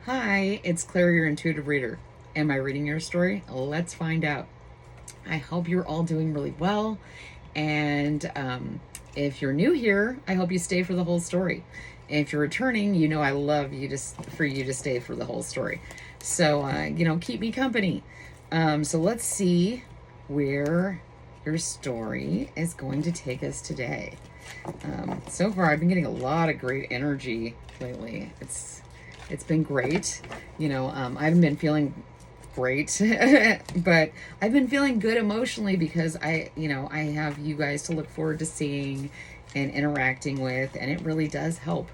Hi, it's Claire, your intuitive reader. Am I reading your story? Let's find out. I hope you're all doing really well. And if you're new here, I hope you stay for the whole story. If you're returning, you know I love you for you to stay for the whole story. So, keep me company. So let's see where your story is going to take us today. So far, I've been getting a lot of great energy lately. It's been great. I haven't been feeling great, but I've been feeling good emotionally because I have you guys to look forward to seeing and interacting with, and it really does help.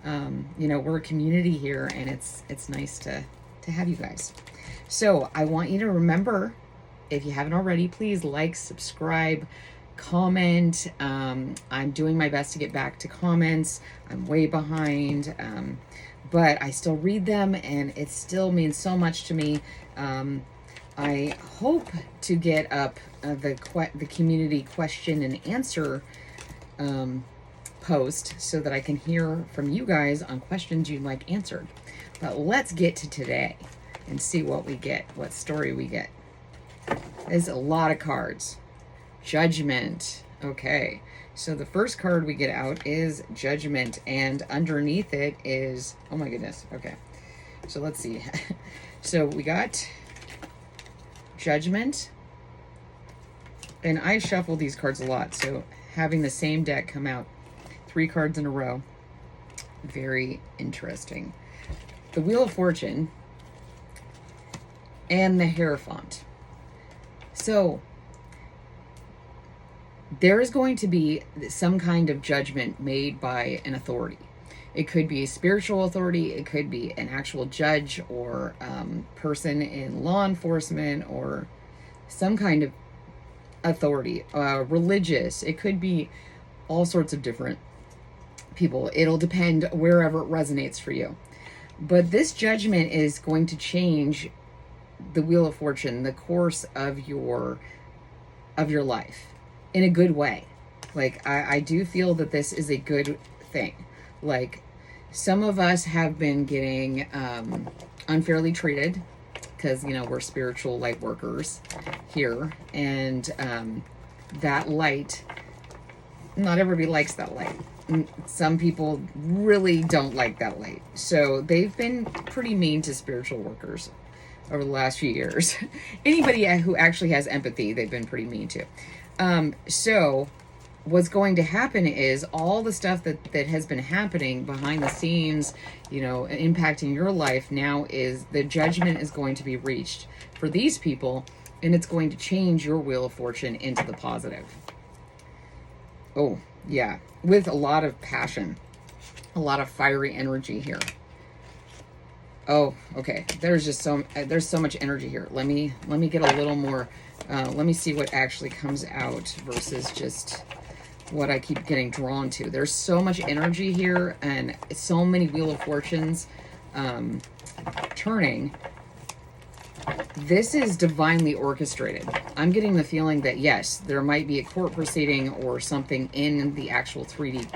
We're a community here, and it's nice to have you guys. So I want you to remember, if you haven't already, please like, subscribe, comment. I'm doing my best to get back to comments. I'm way behind, but I still read them, and it still means so much to me. I hope to get up the community question and answer post so that I can hear from you guys on questions you'd like answered. But let's get to today and see what we get, what story we get. There's a lot of cards. Judgment. Okay, so the first card we get out is Judgment, and underneath it is, oh my goodness, okay, so let's see. So we got Judgment, and I shuffle these cards a lot, so having the same deck come out 3 cards in a row, very interesting. The Wheel of Fortune and the Hierophant. So there is going to be some kind of judgment made by an authority. It could be a spiritual authority, it could be an actual judge or person in law enforcement or some kind of authority, religious. It could be all sorts of different people. It'll depend wherever it resonates for you. But this judgment is going to change the Wheel of Fortune, the course of your life, in a good way. Like, I do feel that this is a good thing. Like, some of us have been getting unfairly treated because, we're spiritual light workers here. And that light, not everybody likes that light. Some people really don't like that light. So they've been pretty mean to spiritual workers over the last few years. Anybody who actually has empathy, they've been pretty mean to. So what's going to happen is all the stuff that has been happening behind the scenes, impacting your life now, is the judgment is going to be reached for these people, and it's going to change your Wheel of Fortune into the positive. Oh, yeah, with a lot of passion, a lot of fiery energy here. Oh, okay. There's so much energy here. Let me get a little more. Let me see what actually comes out versus just what I keep getting drawn to. There's so much energy here, and so many Wheel of Fortunes turning. This is divinely orchestrated. I'm getting the feeling that yes, there might be a court proceeding or something in the actual 3D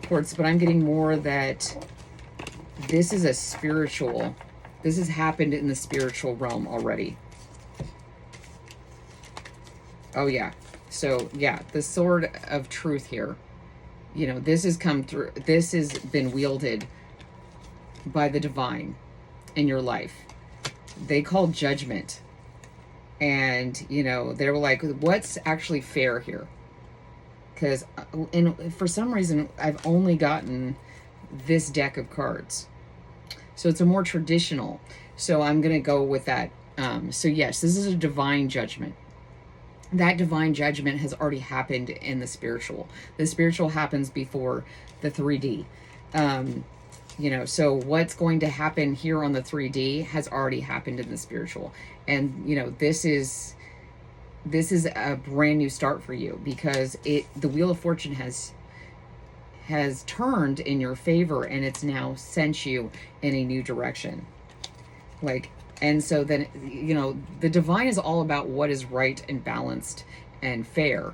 courts, but I'm getting more that this is this has happened in the spiritual realm already. Oh yeah. So yeah, the sword of truth here. This has come through. This has been wielded by the divine in your life. They called judgment. And, they were like, what's actually fair here? Because for some reason, I've only gotten this deck of cards. So it's a more traditional. So I'm going to go with that. So yes, this is a divine judgment. That divine judgment has already happened in the spiritual. The spiritual happens before the 3D. So what's going to happen here on the 3D has already happened in the spiritual. And, this is a brand new start for you, because the Wheel of Fortune has turned in your favor, and it's now sent you in a new direction. And so then, the divine is all about what is right and balanced and fair,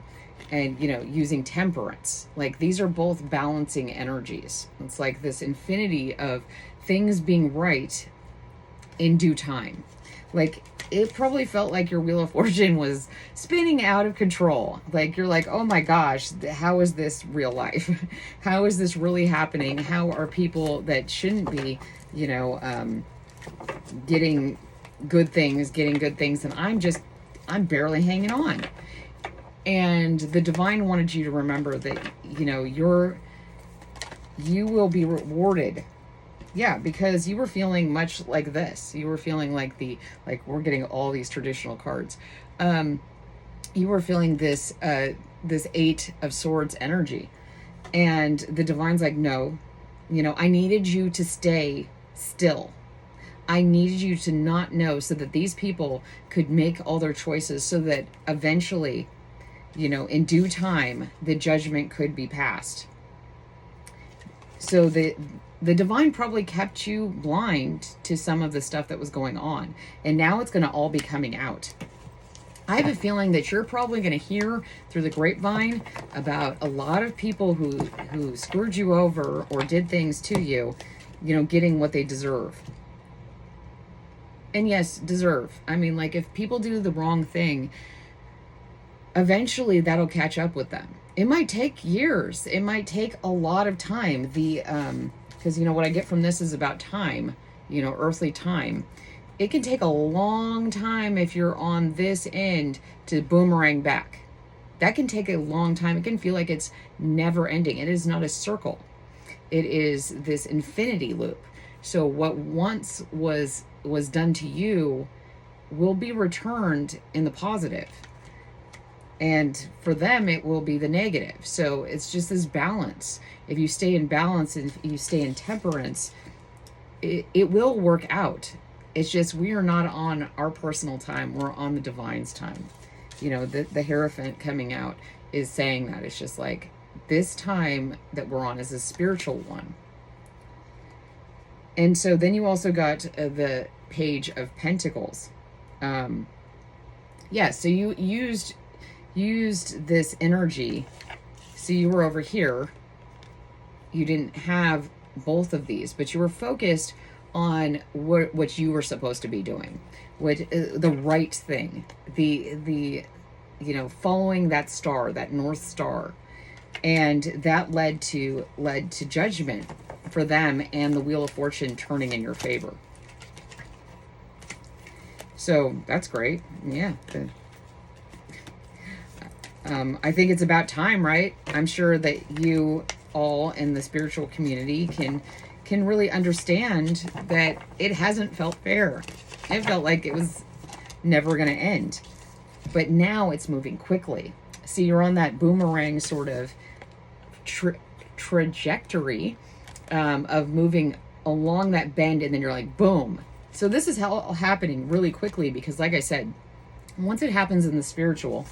and, using temperance. Like, these are both balancing energies. It's like this infinity of things being right in due time. Like, it probably felt like your Wheel of Fortune was spinning out of control. Like, you're like, oh my gosh, how is this real life? How is this really happening? How are people that shouldn't be, getting good things, and I'm barely hanging on. And the divine wanted you to remember that, you will be rewarded. Yeah, because you were feeling much like this. You were feeling like we're getting all these traditional cards. You were feeling this Eight of Swords energy. And the divine's like, no, I needed you to stay still. I needed you to not know, so that these people could make all their choices, so that eventually, in due time, the judgment could be passed. So the divine probably kept you blind to some of the stuff that was going on. And now it's going to all be coming out. I have a feeling that you're probably going to hear through the grapevine about a lot of people who screwed you over or did things to you, getting what they deserve. And yes, deserve. I mean, like, if people do the wrong thing, eventually that'll catch up with them. It might take years. It might take a lot of time. Because, what I get from this is about time, earthly time. It can take a long time if you're on this end to boomerang back. That can take a long time. It can feel like it's never ending. It is not a circle. It is this infinity loop. So what once was done to you will be returned in the positive. And for them, it will be the negative. So it's just this balance. If you stay in balance and you stay in temperance, it will work out. It's just we are not on our personal time. We're on the divine's time. The Hierophant coming out is saying that. It's just like, this time that we're on is a spiritual one. And so then you also got the Page of Pentacles. So you used this energy. So you were over here. You didn't have both of these, but you were focused on what you were supposed to be doing, the right thing, the following that star, that North Star, and that led to judgment for them, and the Wheel of Fortune turning in your favor. So that's great. Yeah. I think it's about time, right? I'm sure that you all in the spiritual community can really understand that it hasn't felt fair. It felt like it was never going to end. But now it's moving quickly. See, you're on that boomerang sort of trajectory of moving along that bend, and then you're like, boom. So this is happening really quickly, because like I said, once it happens in the spiritual,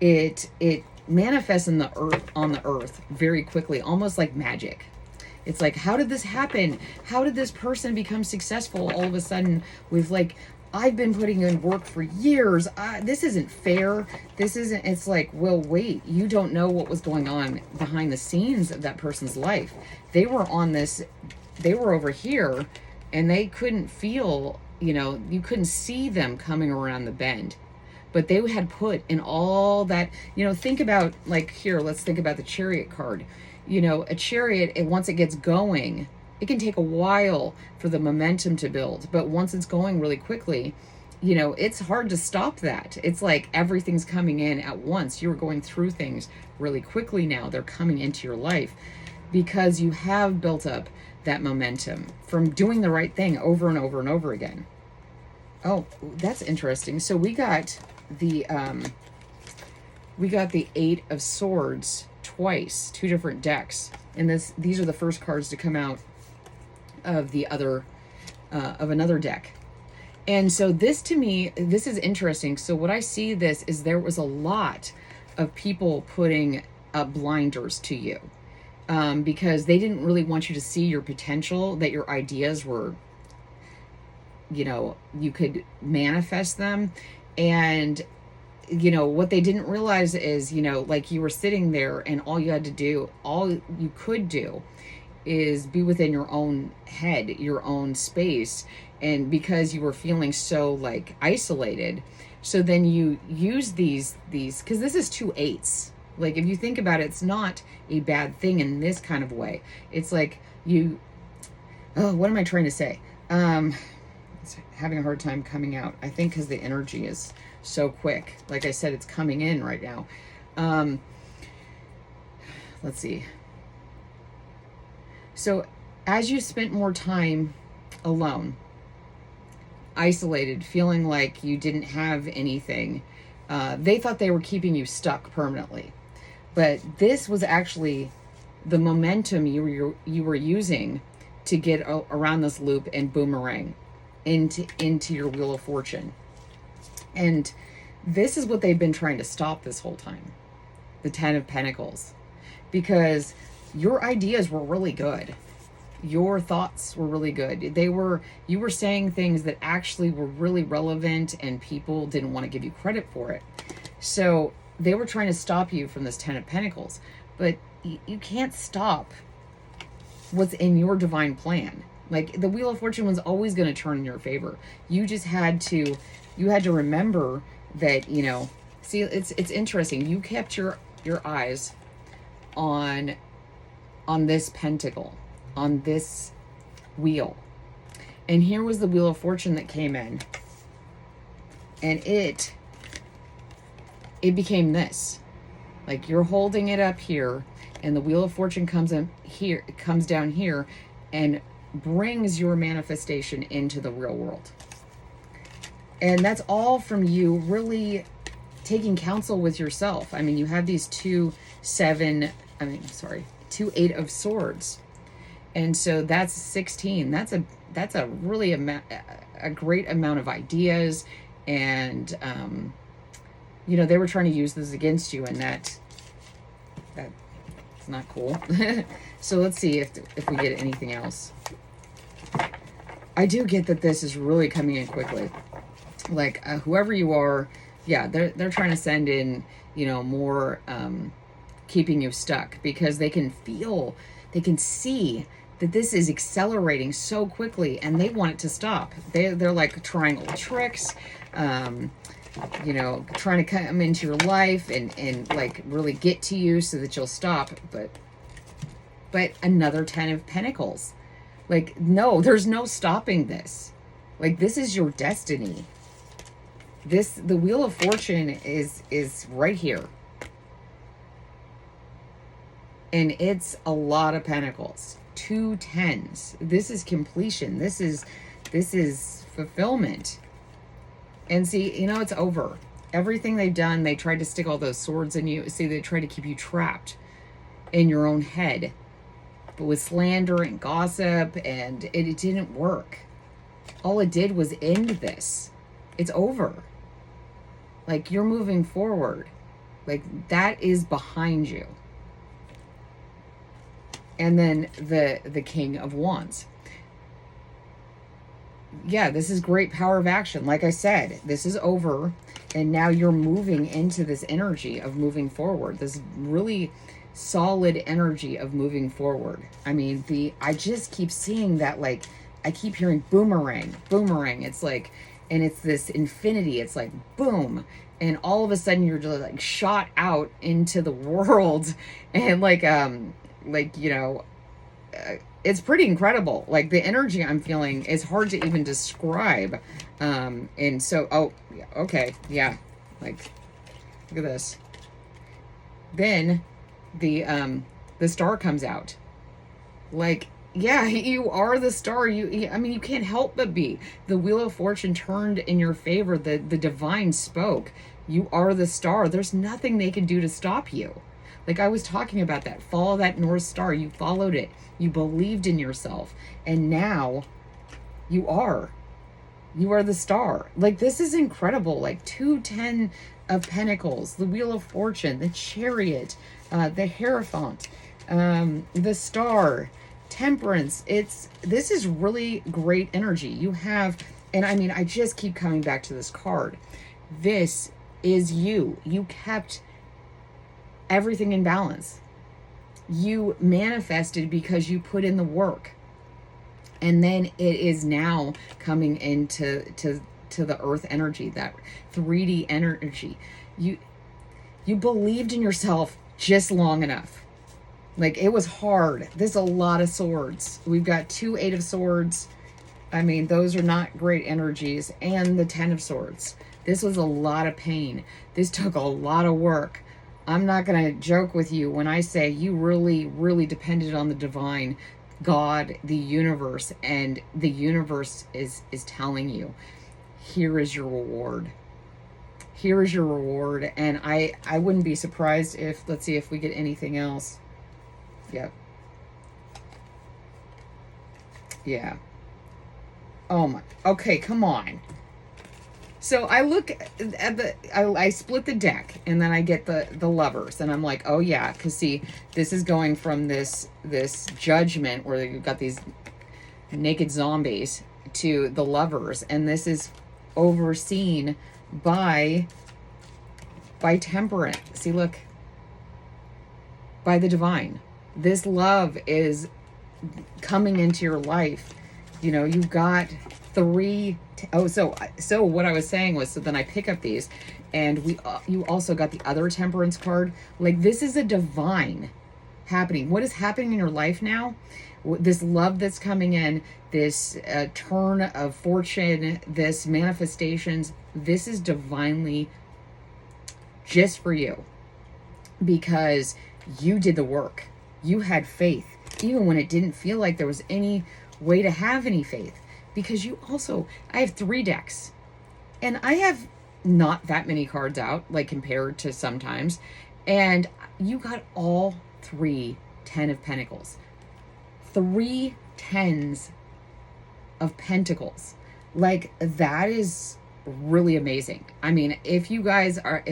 it manifests on the earth very quickly, almost like magic. It's like, how did this happen? How did this person become successful all of a sudden with, like, I've been putting in work for years. This isn't fair. This isn't, it's like, well, wait, you don't know what was going on behind the scenes of that person's life. They were over here, and they couldn't feel, you couldn't see them coming around the bend. But they had put in all that, think about, like, here, let's think about the Chariot card. A chariot, once it gets going, it can take a while for the momentum to build. But once it's going really quickly, it's hard to stop that. It's like everything's coming in at once. You're going through things really quickly now. They're coming into your life because you have built up that momentum from doing the right thing over and over and over again. Oh, that's interesting. So we got the Eight of Swords twice, two different decks, and these are the first cards to come out of the other of another deck. And so this, to me, this is interesting. So what I see this is there was a lot of people putting up blinders to you because they didn't really want you to see your potential, that your ideas were, you could manifest them. And what they didn't realize is, like, you were sitting there and all you could do is be within your own head, your own space, and because you were feeling so like isolated, so then you use these because this is 2 8s. Like if you think about it, it's not a bad thing in this kind of way. It's like you, oh, what am I trying to say? It's having a hard time coming out, I think, because the energy is so quick. Like I said, it's coming in right now. Let's see. So as you spent more time alone, isolated, feeling like you didn't have anything, they thought they were keeping you stuck permanently. But this was actually the momentum you were using to get around this loop and boomerang into your Wheel of Fortune. And this is what they've been trying to stop this whole time, the 10 of Pentacles, because your ideas were really good. Your thoughts were really good. You were saying things that actually were really relevant, and people didn't want to give you credit for it. So they were trying to stop you from this 10 of Pentacles, but you can't stop what's in your divine plan. Like the Wheel of Fortune was always going to turn in your favor. You just had to remember that, see, it's interesting. You kept your eyes on this pentacle, on this wheel. And here was the Wheel of Fortune that came in, and it became this. Like you're holding it up here, and the Wheel of Fortune comes in here, it comes down here, and brings your manifestation into the real world. And that's all from you really taking counsel with yourself. I mean, you have these 2 8 of Swords. And so that's 16. That's a really a great amount of ideas. And, they were trying to use this against you, and that's not cool. So let's see if we get anything else. I do get that this is really coming in quickly. Like whoever you are, yeah, they're trying to send in, more keeping you stuck, because they can see that this is accelerating so quickly, and they want it to stop. They're like trying old tricks, trying to come into your life and like really get to you so that you'll stop. But another 10 of Pentacles. Like, no, there's no stopping this. Like, this is your destiny. The Wheel of Fortune is right here. And it's a lot of Pentacles. 2 10s. This is completion. This is fulfillment. And see, it's over. Everything they've done, they tried to stick all those swords in you. See, they tried to keep you trapped in your own head. But with slander and gossip, and it didn't work. All it did was end this. It's over. Like, you're moving forward. Like, that is behind you. And then the King of Wands. Yeah, this is great power of action. Like I said, this is over, and now you're moving into this energy of moving forward. This really solid energy of moving forward. I mean, I just keep seeing that, like, I keep hearing boomerang. It's like, and it's this infinity. It's like, boom. And all of a sudden you're just like shot out into the world. And it's pretty incredible. Like, the energy I'm feeling is hard to even describe. And so, okay. Yeah. Like, look at this. Then the star comes out. Like, yeah, you are the star. You can't help but be. The Wheel of Fortune turned in your favor. The divine spoke. You are the star. There's nothing they can do to stop you. Like I was talking about that. Follow that North Star. You followed it. You believed in yourself. And now you are. You are the star. Like, this is incredible. Like 2 10 of Pentacles, the Wheel of Fortune, the Chariot, the Hierophant, the Star, Temperance. This is really great energy. You have, and I mean, I just keep coming back to this card. This is you. You kept everything in balance. You manifested because you put in the work. And then it is now coming into to the earth energy, that 3D energy. You believed in yourself just long enough. Like, it was hard. There's a lot of swords. We've got 2 8 of swords. I mean, those are not great energies. And the 10 of swords. This was a lot of pain. This took a lot of work. I'm not going to joke with you when I say you really, really depended on the divine, God, the universe, and the universe is telling you, here is your reward. Here is your reward. And I wouldn't be surprised if, let's see if we get anything else. Yep. Yeah. Oh my. Okay, come on. So I look at I split the deck, and then I get the lovers, and I'm like, oh yeah, because see, this is going from this judgment where you've got these naked zombies to the lovers, and this is overseen by temperance. See, look, by the divine. This love is coming into your life. You know, you've got 3. So what I was saying was, so then I pick up these, and you also got the other temperance card. Like, this is a divine happening. What is happening in your life now? This love that's coming in, this turn of fortune, this manifestations, this is divinely just for you, because you did the work. You had faith, even when it didn't feel like there was any way to have any faith. Because you also, I have 3 decks, and I have not that many cards out, like compared to sometimes, and you got all 3 10 of Pentacles. 3 10s of Pentacles. Like, that is really amazing. I mean, if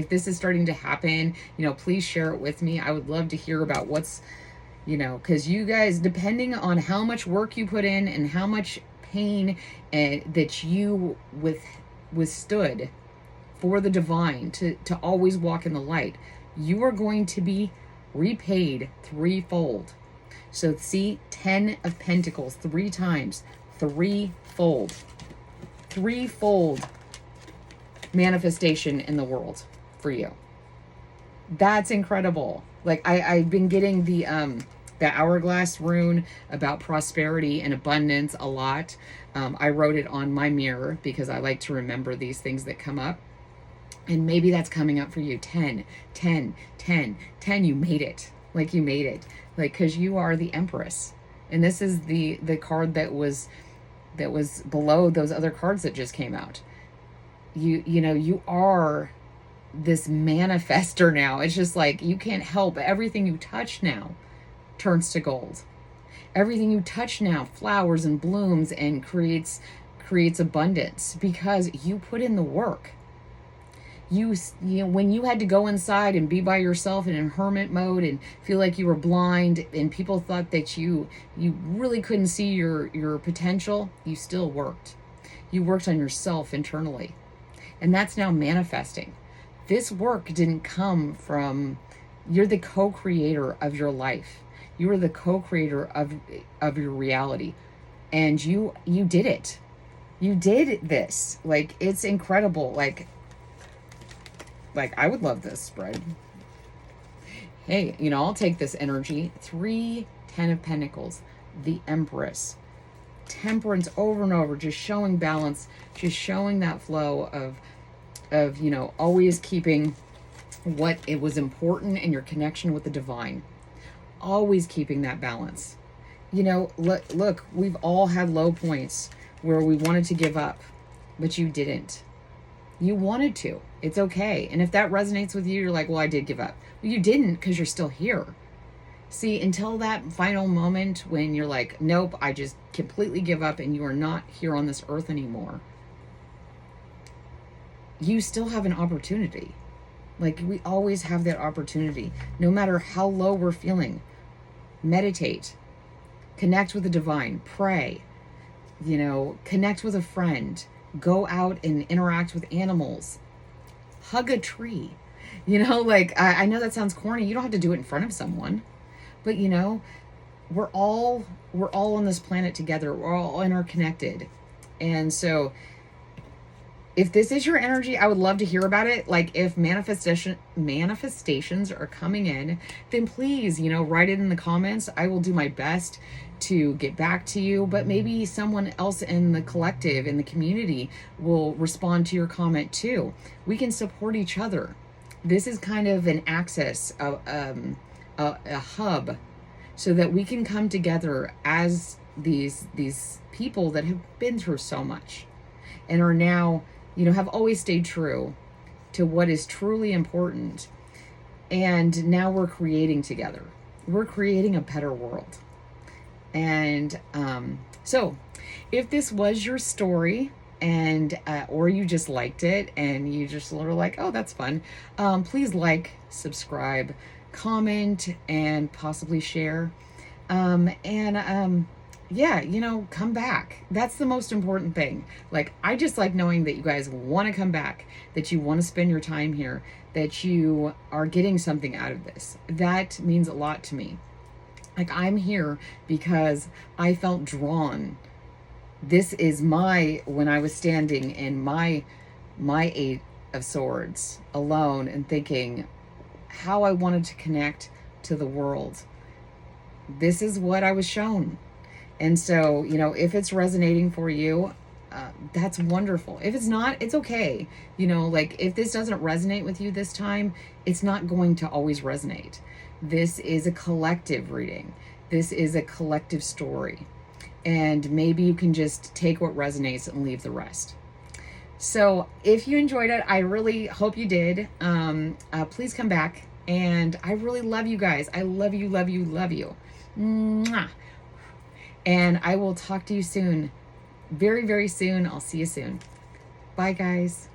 this is starting to happen, you know, please share it with me. I would love to hear about what's, you know, because you guys, depending on how much work you put in and how much pain that you withstood for the divine to always walk in the light, you are going to be repaid 3-fold. So see, 10 of Pentacles 3 times, 3-fold. 3-fold manifestation in the world for you. That's incredible. Like, I've been getting the hourglass rune about prosperity and abundance a lot. I wrote it on my mirror because I like to remember these things that come up. And maybe that's coming up for you. 10, 10, 10, 10. You made it. Like, you made it. Like, because you are the Empress. And this is the card that was below those other cards that just came out. You know, you are this manifester now. It's just like, you can't help. Everything you touch now turns to gold. Everything you touch now flowers and blooms and creates abundance, because you put in the work. You know, when you had to go inside and be by yourself and in hermit mode and feel like you were blind and people thought that you really couldn't see your potential, you still worked. You worked on yourself internally. And that's now manifesting. This work didn't come from, you're the co-creator of your life. You are the co-creator of your reality. And you did it. You did this. Like, it's incredible. Like I would love this spread. Hey, you know, I'll take this energy. 3 10 of Pentacles, the Empress. Temperance over and over, just showing balance, just showing that flow of, you know, always keeping what it was important in your connection with the divine. Always keeping that balance. You know, look, we've all had low points where we wanted to give up, but you didn't. You wanted to. It's okay. And if that resonates with you, you're like, well, I did give up. Well, you didn't, because you're still here. See, until that final moment when you're like, nope, I just completely give up and you are not here on this earth anymore, you still have an opportunity. Like, we always have that opportunity, no matter how low we're feeling. Meditate, connect with the divine, pray, you know, connect with a friend, go out and interact with animals, hug a tree. You know, like, I know that sounds corny. You don't have to do it in front of someone, but, you know, we're all on this planet together. We're all interconnected. And so if this is your energy, I would love to hear about it. Like if manifestations are coming in, then please, write it in the comments. I will do my best to get back to you, but maybe someone else in the collective, in the community, will respond to your comment too. We can support each other. This is kind of an access, a hub, so that we can come together as these people that have been through so much and are now, have always stayed true to what is truly important. And now we're creating together. We're creating a better world. And so if this was your story, and or you just liked it and you just were like, oh, that's fun, please like, subscribe, comment, and possibly share. Yeah, come back. That's the most important thing. Like, I just like knowing that you guys want to come back, that you want to spend your time here, that you are getting something out of this. That means a lot to me. Like, I'm here because I felt drawn. This is when I was standing in my Eight of Swords alone and thinking how I wanted to connect to the world. This is what I was shown. And so, if it's resonating for you, that's wonderful. If it's not, it's okay. Like if this doesn't resonate with you this time, it's not going to always resonate. This is a collective reading. This is a collective story. And maybe you can just take what resonates and leave the rest. So if you enjoyed it, I really hope you did. Please come back. And I really love you guys. I love you, love you, love you. Mwah. And I will talk to you soon. Very, very soon. I'll see you soon. Bye, guys.